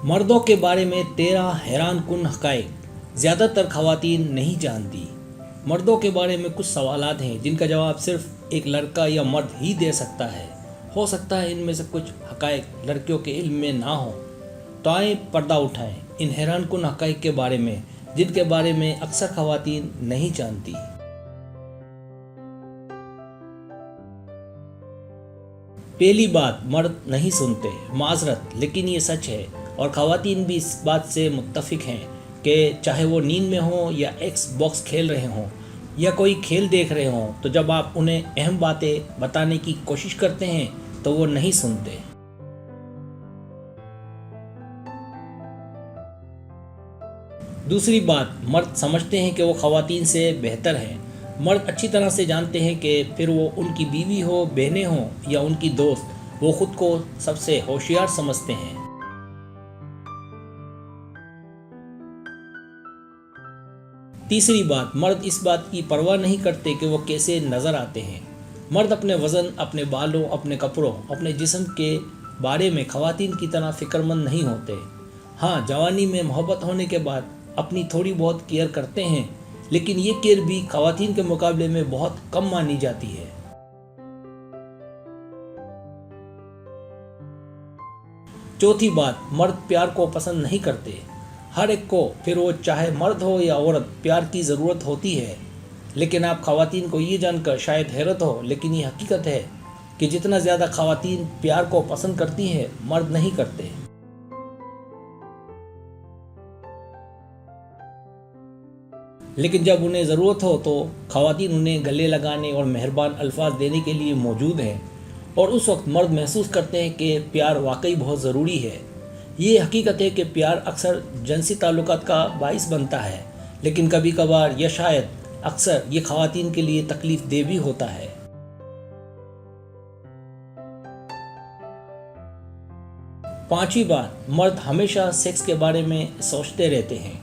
مردوں کے بارے میں 13 حیران کن حقائق زیادہ تر خواتین نہیں جانتی۔ مردوں کے بارے میں کچھ سوالات ہیں جن کا جواب صرف ایک لڑکا یا مرد ہی دے سکتا ہے۔ ہو سکتا ہے ان میں سے کچھ حقائق لڑکیوں کے علم میں نہ ہوں، تو آئیں پردہ اٹھائیں ان حیران کن حقائق کے بارے میں جن کے بارے میں اکثر خواتین نہیں جانتی۔ پہلی بات، مرد نہیں سنتے۔ معذرت، لیکن یہ سچ ہے، اور خواتین بھی اس بات سے متفق ہیں کہ چاہے وہ نیند میں ہوں یا ایکس باکس کھیل رہے ہوں یا کوئی کھیل دیکھ رہے ہوں، تو جب آپ انہیں اہم باتیں بتانے کی کوشش کرتے ہیں تو وہ نہیں سنتے۔ دوسری بات، مرد سمجھتے ہیں کہ وہ خواتین سے بہتر ہیں۔ مرد اچھی طرح سے جانتے ہیں کہ پھر وہ ان کی بیوی ہو، بہنیں ہوں یا ان کی دوست، وہ خود کو سب سے ہوشیار سمجھتے ہیں۔ تیسری بات، مرد اس بات کی پرواہ نہیں کرتے کہ وہ کیسے نظر آتے ہیں۔ مرد اپنے وزن، اپنے بالوں، اپنے کپڑوں، اپنے جسم کے بارے میں خواتین کی طرح فکر مند نہیں ہوتے۔ ہاں، جوانی میں محبت ہونے کے بعد اپنی تھوڑی بہت کیئر کرتے ہیں، لیکن یہ کیئر بھی خواتین کے مقابلے میں بہت کم مانی جاتی ہے۔ چوتھی بات، مرد پیار کو پسند نہیں کرتے۔ ہر ایک کو، پھر وہ چاہے مرد ہو یا عورت، پیار کی ضرورت ہوتی ہے، لیکن آپ خواتین کو یہ جان کر شاید حیرت ہو، لیکن یہ حقیقت ہے کہ جتنا زیادہ خواتین پیار کو پسند کرتی ہیں، مرد نہیں کرتے۔ لیکن جب انہیں ضرورت ہو تو خواتین انہیں گلے لگانے اور مہربان الفاظ دینے کے لیے موجود ہیں، اور اس وقت مرد محسوس کرتے ہیں کہ پیار واقعی بہت ضروری ہے۔ یہ حقیقت ہے کہ پیار اکثر جنسی تعلقات کا باعث بنتا ہے، لیکن کبھی کبھار یا شاید اکثر یہ خواتین کے لیے تکلیف دہ بھی ہوتا ہے۔ پانچویں بات، مرد ہمیشہ سیکس کے بارے میں سوچتے رہتے ہیں۔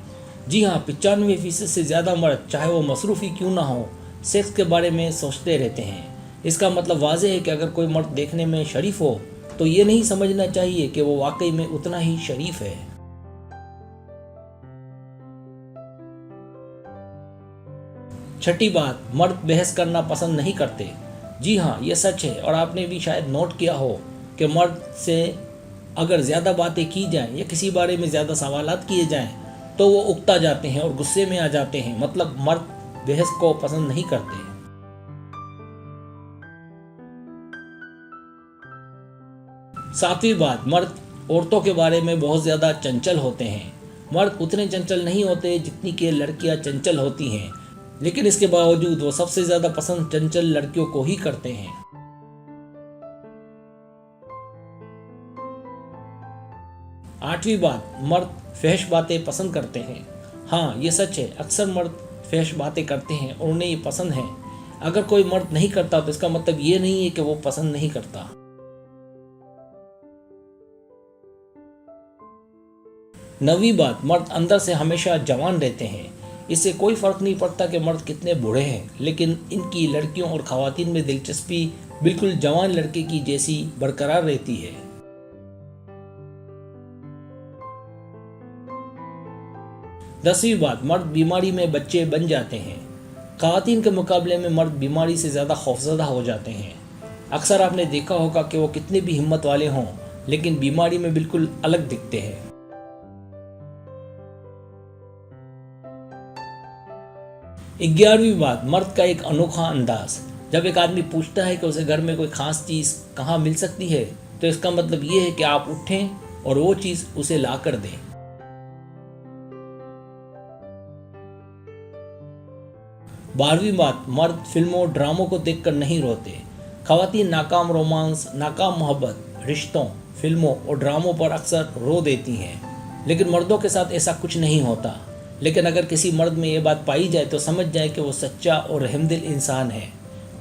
جی ہاں، 95% سے زیادہ مرد، چاہے وہ مصروف ہی کیوں نہ ہو، سیکس کے بارے میں سوچتے رہتے ہیں۔ اس کا مطلب واضح ہے کہ اگر کوئی مرد دیکھنے میں شریف ہو تو یہ نہیں سمجھنا چاہیے کہ وہ واقعی میں اتنا ہی شریف ہے۔ چھٹی بات، مرد بحث کرنا پسند نہیں کرتے۔ جی ہاں، یہ سچ ہے، اور آپ نے بھی شاید نوٹ کیا ہو کہ مرد سے اگر زیادہ باتیں کی جائیں یا کسی بارے میں زیادہ سوالات کیے جائیں تو وہ اکتا جاتے ہیں اور غصے میں آ جاتے ہیں۔ مطلب مرد بحث کو پسند نہیں کرتے۔ ساتویں بات، مرد عورتوں کے بارے میں بہت زیادہ چنچل ہوتے ہیں۔ مرد اتنے چنچل نہیں ہوتے جتنی کہ لڑکیاں چنچل ہوتی ہیں، لیکن اس کے باوجود وہ سب سے زیادہ پسند چنچل لڑکیوں کو ہی کرتے ہیں۔ آٹھویں بات، مرد فحش باتیں پسند کرتے ہیں۔ ہاں، یہ سچ ہے، اکثر مرد فحش باتیں کرتے ہیں اور انہیں یہ پسند ہے۔ اگر کوئی مرد نہیں کرتا تو اس کا مطلب یہ نہیں ہے کہ وہ پسند نہیں کرتا۔ نویں بات، مرد اندر سے ہمیشہ جوان رہتے ہیں۔ اس سے کوئی فرق نہیں پڑتا کہ مرد کتنے بوڑھے ہیں، لیکن ان کی لڑکیوں اور خواتین میں دلچسپی بالکل جوان لڑکے کی جیسی برقرار رہتی ہے۔ 10ویں بات، مرد بیماری میں بچے بن جاتے ہیں۔ خواتین کے مقابلے میں مرد بیماری سے زیادہ خوفزدہ ہو جاتے ہیں۔ اکثر آپ نے دیکھا ہوگا کہ وہ کتنے بھی ہمت والے ہوں، لیکن بیماری میں بالکل الگ دکھتے ہیں۔ 11ویں بات، مرد کا ایک انوکھا انداز۔ جب ایک آدمی پوچھتا ہے کہ اسے گھر میں کوئی خاص چیز کہاں مل سکتی ہے تو اس کا مطلب یہ ہے کہ آپ اٹھیں اور وہ چیز اسے لا کر دیں۔ 12ویں بات، مرد فلموں ڈراموں کو دیکھ کر نہیں روتے۔ خواتین ناکام رومانس، ناکام محبت، رشتوں، فلموں اور ڈراموں پر اکثر رو دیتی ہیں، لیکن مردوں کے ساتھ ایسا کچھ نہیں ہوتا۔ لیکن اگر کسی مرد میں یہ بات پائی جائے تو سمجھ جائے کہ وہ سچا اور رحم دل انسان ہے۔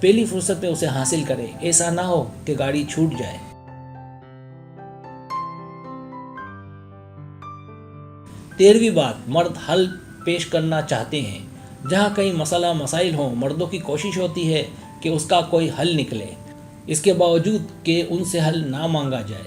پہلی فرصت میں اسے حاصل کرے، ایسا نہ ہو کہ گاڑی چھوٹ جائے۔ 13ویں بات، مرد حل پیش کرنا چاہتے ہیں۔ جہاں کئی مسائل ہوں، مردوں کی کوشش ہوتی ہے کہ اس کا کوئی حل نکلے، اس کے باوجود کہ ان سے حل نہ مانگا جائے۔